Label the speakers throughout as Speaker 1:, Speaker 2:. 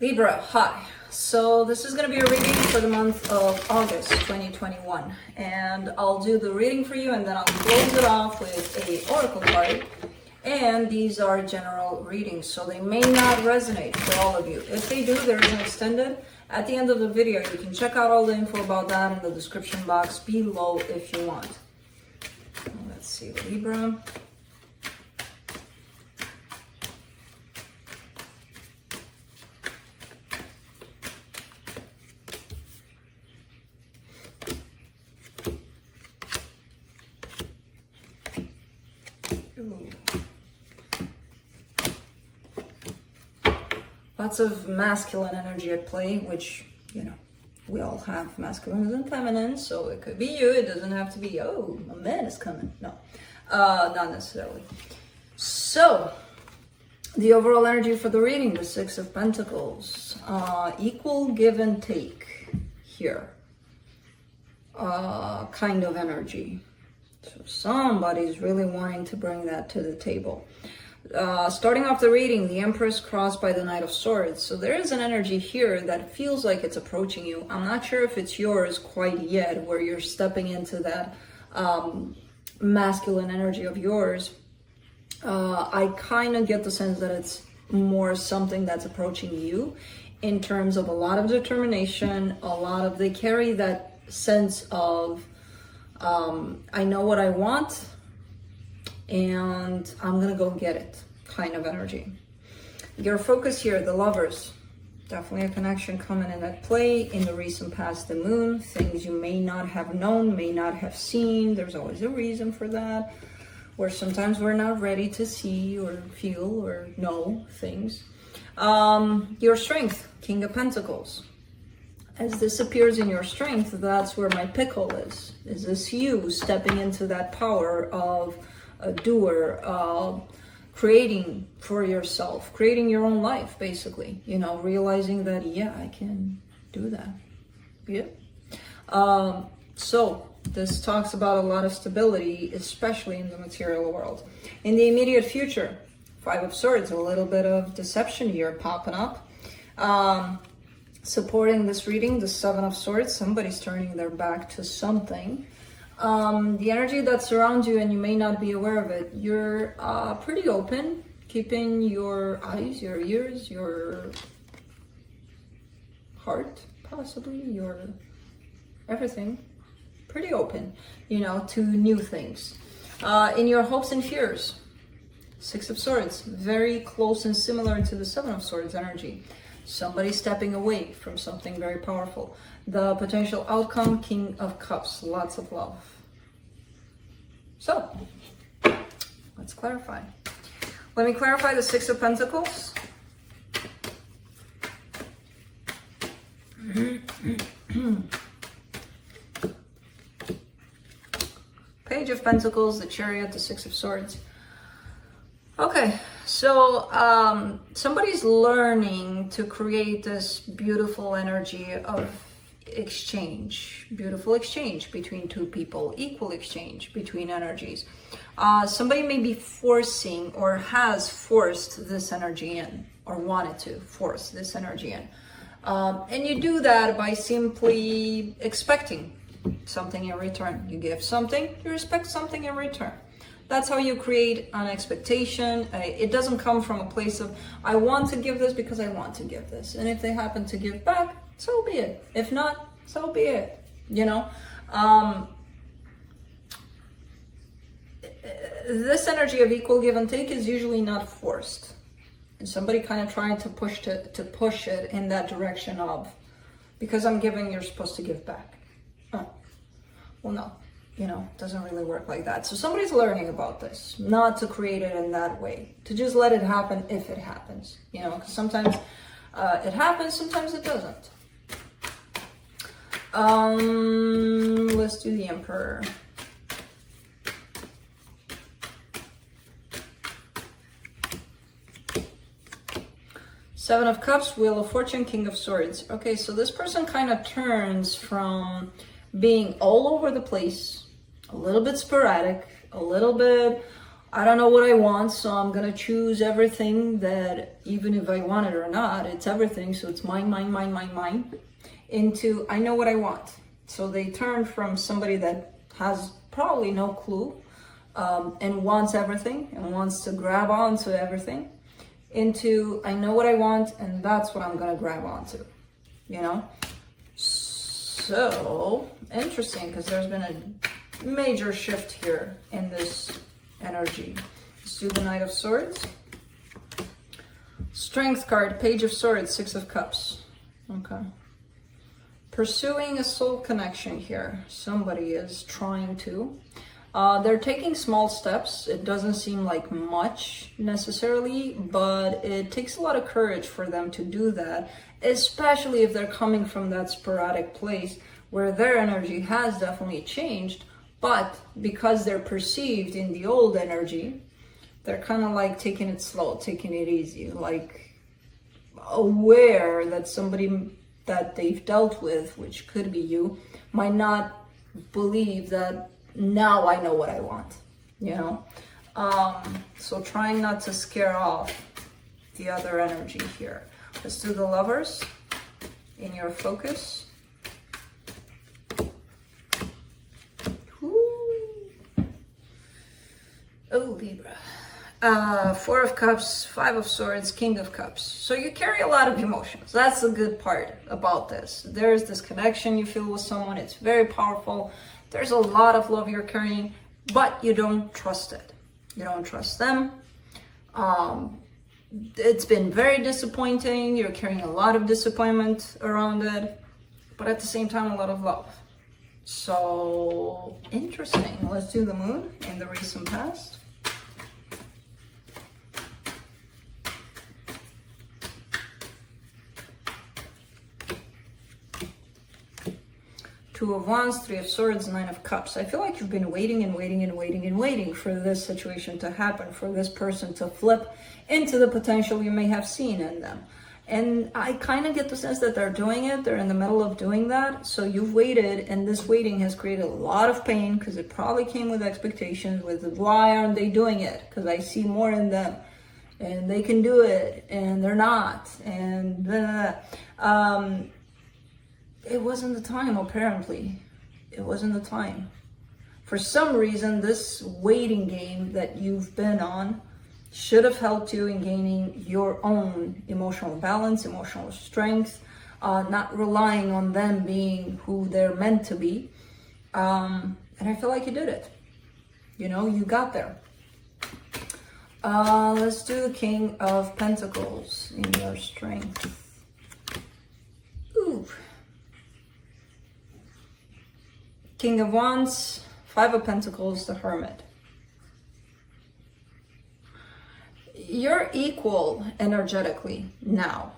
Speaker 1: Libra, hi. So this is going to be a reading for the month of August 2021, and I'll do the reading for you and then I'll close it off with a oracle card. And these are general readings, so they may not resonate for all of you. If they do, there is an extended at the end of the video. You can check out all the info about that in the description box below if you want. Let's see, Libra. Lots of masculine energy at play, which, you know, we all have masculines and feminines, so it could be you. It doesn't have to be, oh, a man is coming. No, not necessarily. So, the overall energy for the reading, the Six of Pentacles, equal give and take here, kind of energy. So somebody's really wanting to bring that to the table. Starting off the reading, the Empress crossed by the Knight of Swords. So there is an energy here that feels like it's approaching you. I'm not sure if it's yours quite yet, where you're stepping into that masculine energy of yours. I kind of get the sense that it's more something that's approaching you in terms of a lot of determination, they carry that sense of, I know what I want, and I'm gonna go get it kind of energy. Your focus here, the Lovers, definitely a connection coming in at play in the recent past, the Moon, things you may not have known, may not have seen. There's always a reason for that, where sometimes we're not ready to see or feel or know things. Your Strength, King of Pentacles. As this appears in your Strength, that's where my pickle is. Is this you stepping into that power of a doer, creating for yourself, creating your own life, basically, you know, realizing that, yeah, I can do that. Yeah. So this talks about a lot of stability, especially in the material world. In the immediate future, Five of Swords, a little bit of deception here popping up. Supporting this reading, the Seven of Swords, somebody's turning their back to something. The energy that surrounds you, and you may not be aware of it, you're pretty open, keeping your eyes, your ears, your heart, possibly, your everything, pretty open, you know, to new things. In your hopes and fears, Six of Swords, very close and similar to the Seven of Swords energy. Somebody stepping away from something very powerful. The potential outcome, King of Cups, lots of love. So, let's clarify. Let me clarify the Six of Pentacles. Page of Pentacles, the Chariot, the Six of Swords. Okay, so somebody's learning to create this beautiful energy of exchange, beautiful exchange between two people, equal exchange between energies. Somebody may be forcing or has forced this energy in, or wanted to force this energy in. And you do that by simply expecting something in return. You give something, you expect something in return. That's how you create an expectation. It doesn't come from a place of, I want to give this because I want to give this. And if they happen to give back, so be it. If not, so be it. You know? This energy of equal give and take is usually not forced. And somebody kind of trying to push it in that direction of, because I'm giving, you're supposed to give back. Oh. Well, no. You know, it doesn't really work like that. So somebody's learning about this, not to create it in that way, to just let it happen if it happens, you know, because sometimes it happens, sometimes it doesn't. Let's do the Emperor. Seven of Cups, Wheel of Fortune, King of Swords. Okay, so this person kind of turns from being all over the place, a little bit sporadic, a little bit I don't know what I want, so I'm gonna choose everything that, even if I want it or not, it's everything, so it's mine, mine, mine, mine, mine, into I know what I want. So they turn from somebody that has probably no clue and wants everything and wants to grab onto everything, into I know what I want and that's what I'm gonna grab onto, you know? So interesting, because there's been a major shift here in this energy. Let's do the Knight of Swords. Strength card, Page of Swords, Six of Cups. Okay. Pursuing a soul connection here. Somebody is trying to. They're taking small steps. It doesn't seem like much necessarily, but it takes a lot of courage for them to do that, especially if they're coming from that sporadic place where their energy has definitely changed. But because they're perceived in the old energy, they're kind of like taking it slow, taking it easy, like aware that somebody that they've dealt with, which could be you, might not believe that now I know what I want, you know? So trying not to scare off the other energy here. Let's do the Lovers in your focus. Oh, Libra. Four of Cups, Five of Swords, King of Cups. So you carry a lot of emotions. That's the good part about this. There's this connection you feel with someone. It's very powerful. There's a lot of love you're carrying, but you don't trust it. You don't trust them. It's been very disappointing. You're carrying a lot of disappointment around it, but at the same time, a lot of love. So interesting. Let's do the Moon in the recent past. Two of Wands, Three of Swords, Nine of Cups. I feel like you've been waiting and waiting and waiting and waiting for this situation to happen, for this person to flip into the potential you may have seen in them. And I kind of get the sense that they're doing it. They're in the middle of doing that. So you've waited, and this waiting has created a lot of pain, because it probably came with expectations, with why aren't they doing it? Because I see more in them, and they can do it, and they're not, and it wasn't the time, apparently. It wasn't the time. For some reason, this waiting game that you've been on should have helped you in gaining your own emotional balance, emotional strength, not relying on them being who they're meant to be. And I feel like you did it. You know, you got there. Let's do the King of Pentacles in your strength. Ooh. King of Wands, Five of Pentacles, the Hermit. You're equal energetically now.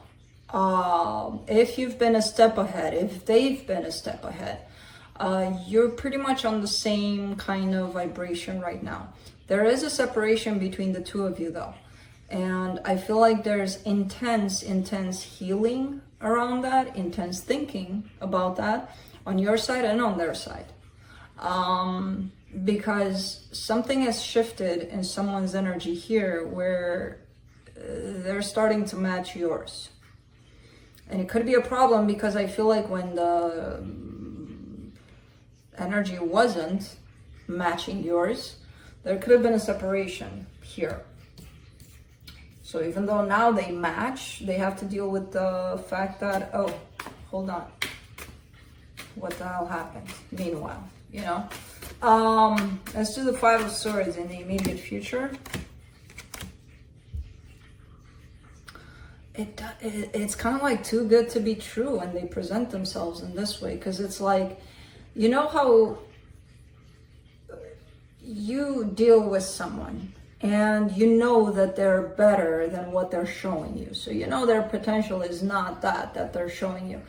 Speaker 1: If you've been a step ahead, if they've been a step ahead, you're pretty much on the same kind of vibration right now. There is a separation between the two of you though. And I feel like there's intense healing around that, intense thinking about that on your side and on their side. Because something has shifted in someone's energy here where they're starting to match yours. And it could be a problem, because I feel like when the energy wasn't matching yours, there could have been a separation here. So even though now they match, they have to deal with the fact that, oh, hold on, what the hell happened? Meanwhile, you know? Let's do the Five of Swords in the immediate future. It's kind of like too good to be true when they present themselves in this way, because it's like, you know how you deal with someone and you know that they're better than what they're showing you. So you know their potential is not that they're showing you.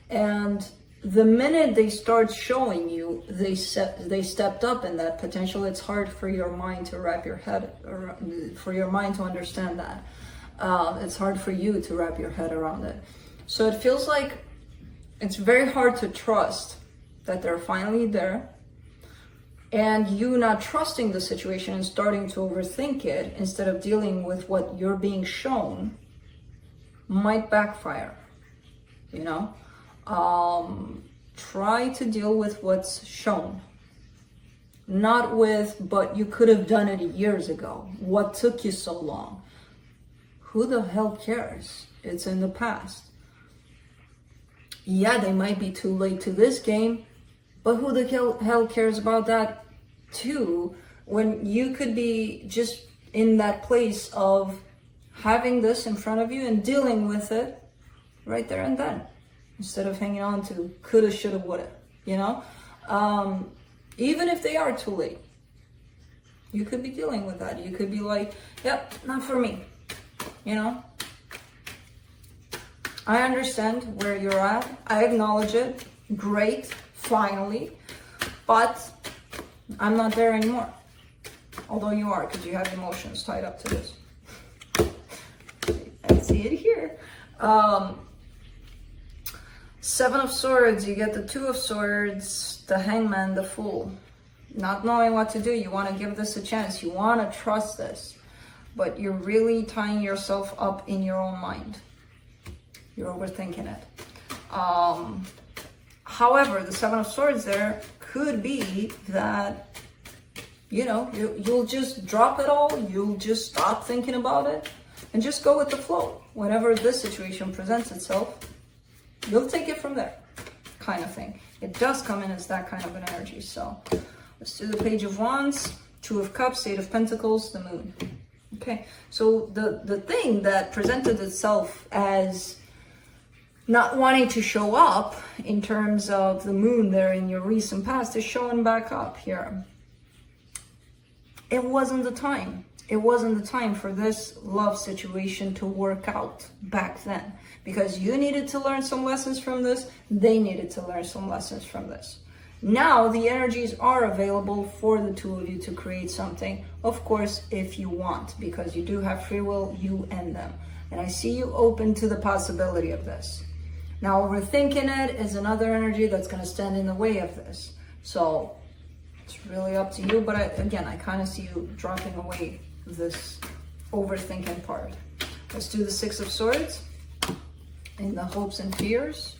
Speaker 1: And the minute they start showing you, they stepped up in that potential. It's hard for your mind to wrap your head, or for your mind to understand that. It's hard for you to wrap your head around it. So it feels like it's very hard to trust that they're finally there, and you not trusting the situation and starting to overthink it instead of dealing with what you're being shown might backfire, you know? Try to deal with what's shown, not with, but you could have done it years ago. What took you so long? Who the hell cares? It's in the past. Yeah, they might be too late to this game, but who the hell cares about that too, when you could be just in that place of having this in front of you and dealing with it right there and then, instead of hanging on to coulda, shoulda, woulda, you know? Even if they are too late, you could be dealing with that. You could be like, yep, not for me, you know? I understand where you're at. I acknowledge it. Great, finally. But I'm not there anymore. Although you are, because you have emotions tied up to this. I see it here. Seven of Swords, you get the Two of Swords, the Hangman, the Fool. Not knowing what to do, you want to give this a chance. You want to trust this. But you're really tying yourself up in your own mind. You're overthinking it. However, the Seven of Swords there could be that, you know, you'll just drop it all. You'll just stop thinking about it and just go with the flow. Whenever this situation presents itself, you'll take it from there, kind of thing. It does come in as that kind of an energy. So let's do the Page of Wands, Two of Cups, Eight of Pentacles, the Moon. Okay, so the thing that presented itself as not wanting to show up in terms of the moon there in your recent past is showing back up here. It wasn't the time. It wasn't the time for this love situation to work out back then, because you needed to learn some lessons from this. They needed to learn some lessons from this. Now the energies are available for the two of you to create something, of course, if you want, because you do have free will, you and them. And I see you open to the possibility of this. Now, overthinking it is another energy that's going to stand in the way of this. So it's really up to you. But I kind of see you dropping away this overthinking part. Let's do the Six of Swords in the hopes and fears.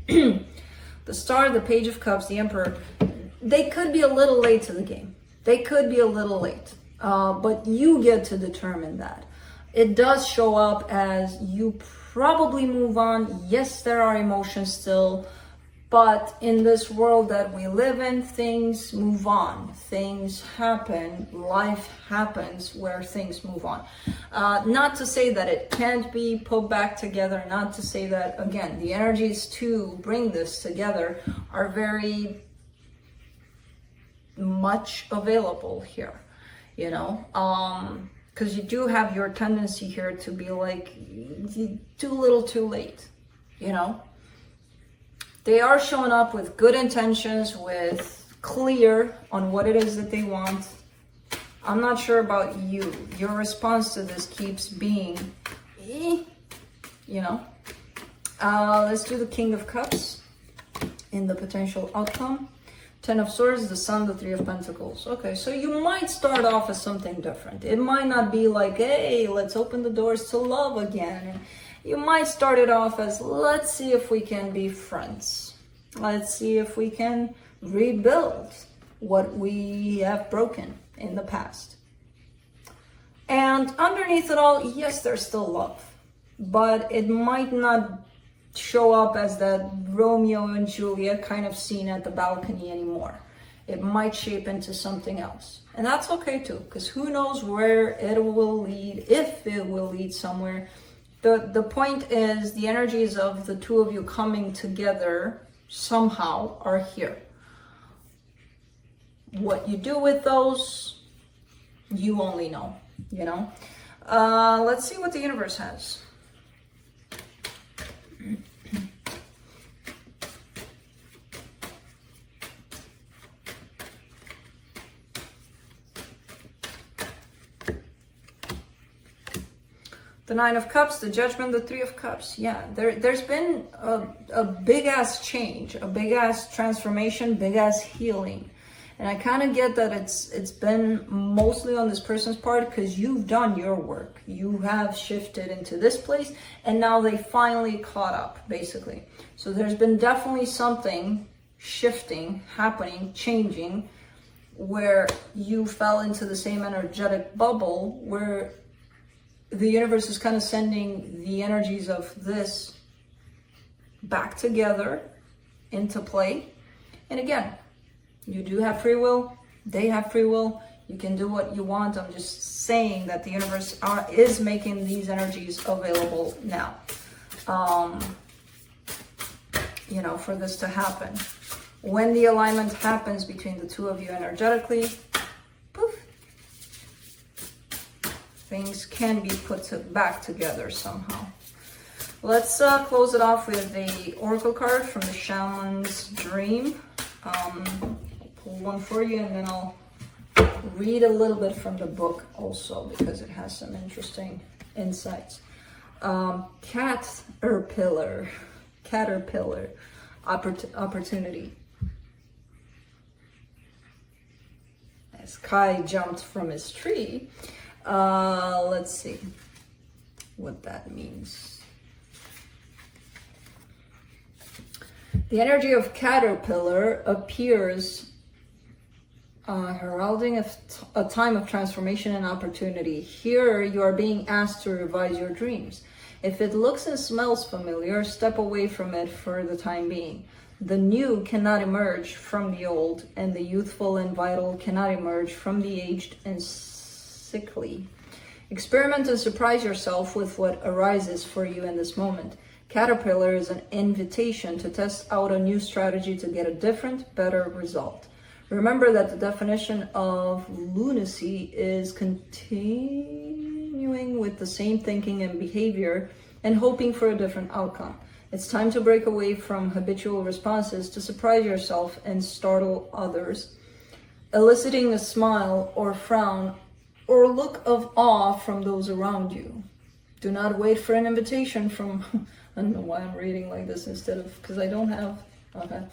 Speaker 1: The Star, the Page of Cups, the Emperor. They could be a little late to the game. They could be a little late. But you get to determine that. It does show up as you probably move on. Yes, there are emotions still, but in this world that we live in, things move on, things happen, life happens where things move on. Not to say that it can't be put back together, not to say that, again, the energies to bring this together are very much available here, you know? Because you do have your tendency here to be like, too little too late, you know? They are showing up with good intentions, with clear on what it is that they want. I'm not sure about you. Your response to this keeps being, you know? Let's do the King of Cups in the potential outcome. Ten of Swords, the Sun, the Three of Pentacles. Okay, so you might start off as something different. It might not be like, hey, let's open the doors to love again. You might start it off as, let's see if we can be friends. Let's see if we can rebuild what we have broken in the past. And underneath it all, yes, there's still love. But it might not show up as that Romeo and Juliet kind of scene at the balcony anymore. It might shape into something else. And that's okay too, because who knows where it will lead, if it will lead somewhere. The point is the energies of the two of you coming together somehow are here. What you do with those, you only know, you know? Let's see what the universe has. The Nine of Cups, the Judgment, the Three of Cups. Yeah, there's been a big-ass change, a big-ass transformation, big-ass healing. And I kind of get that it's been mostly on this person's part because you've done your work. You have shifted into this place and now they finally caught up, basically. So there's been definitely something shifting, happening, changing, where you fell into the same energetic bubble where the universe is kind of sending the energies of this back together into play. And again, you do have free will, they have free will, you can do what you want. I'm just saying that the universe is making these energies available now, you know, for this to happen. When the alignment happens between the two of you energetically, poof, things can be put back together somehow. Let's close it off with the oracle card from the Shaman's Dream. I'll pull one for you and then I'll read a little bit from the book also because it has some interesting insights. Caterpillar, opportunity. As Kai jumped from his tree, let's see what that means. The energy of caterpillar appears heralding a time of transformation and opportunity. Here you are being asked to revise your dreams. If it looks and smells familiar, step away from it for the time being. The new cannot emerge from the old, and the youthful and vital cannot emerge from the aged and sickly. Experiment and surprise yourself with what arises for you in this moment. Caterpillar is an invitation to test out a new strategy to get a different, better result. Remember that the definition of lunacy is continuing with the same thinking and behavior and hoping for a different outcome. It's time to break away from habitual responses to surprise yourself and startle others, eliciting a smile or frown or look of awe from those around you. Do not wait for an invitation from... I don't know why I'm reading like this instead of... because I don't have... Okay.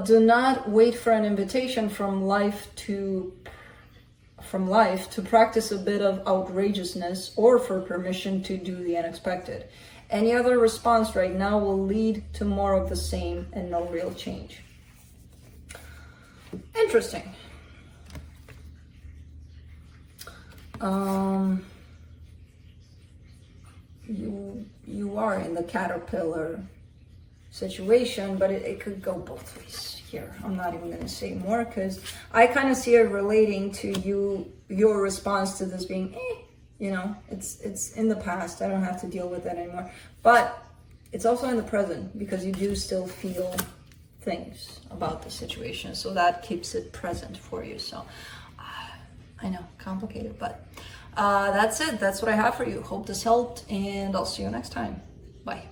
Speaker 1: Do not wait for an invitation from life to practice a bit of outrageousness or for permission to do the unexpected. Any other response right now will lead to more of the same and no real change. Interesting. You are in the caterpillar situation, but it could go both ways here. I'm not even going to say more because I kind of see it relating to your response to this being, you know, it's in the past. I don't have to deal with that anymore. But it's also in the present because you do still feel things about the situation. So that keeps it present for you. So I know, complicated, but that's it. That's what I have for you. Hope this helped, and I'll see you next time. Bye.